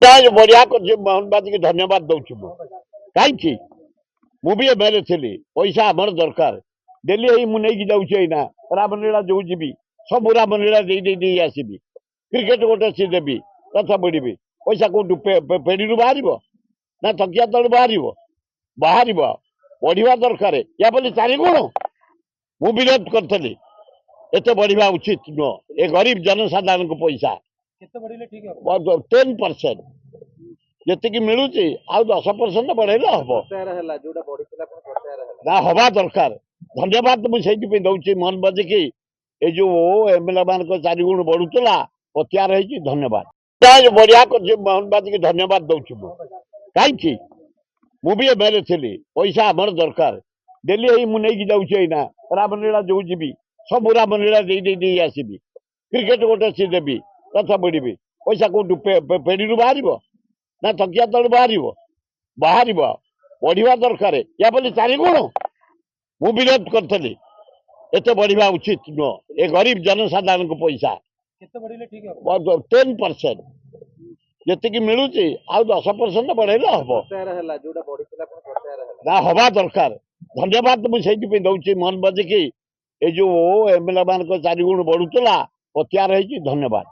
बढ़िया मोहनबाजी की धन्यवाद दौची कहीं मुझे एमएलए थी पैसा आमर दरकार डेली यही मुझे जाऊँ ना रामलीला जो जी सब रामलीला दे आसबि क्रिकेट गोटे सी देवी रथ बढ़ी पैसा कौटू पेड़ी बाहर ना तकिया तलू बाहर बाहर बढ़िया दरकार या बोली चारिगुण मु विरोध करी एत बढ़िया उचित नुह ए गरीब जनसाधारण को पैसा 10% जी मिलूँ आउ 10% बढ़ेले हम ना हवा दरकार धन्यवाद मुझे दौची मोहनबाजी की ये जो एमएलए मान चारिगुण बढ़ुला प्रत्यार है धन्यवाद बढ़िया मोहनबाजी की धन्यवाद दौची कहीं मुझे एमएलए थी पैसा आमर दरकार डेली यही मुझे जाऊँ ना रामलीला जो जी सब रामलीला दे आसबि क्रिकेट गोटे सी देवी रथ बढ़ी पैसा कौटू पेड़ी बाहर ना तकिया तलू बाहर बाहर बढ़िया दरकार या बोली चारिगुण मु विरोध करी एत बढ़िया उचित नुह ए गरीब जनसाधारण को पैसा 10% जी मिलूँ आउ 10% बढ़ेले हम ना हवा दरकार धन्यवाद मुझे दौची मोहनबाजी की ये जो एमएलए मान चारिगुण बढ़ुला प्रत्यार है धन्यवाद।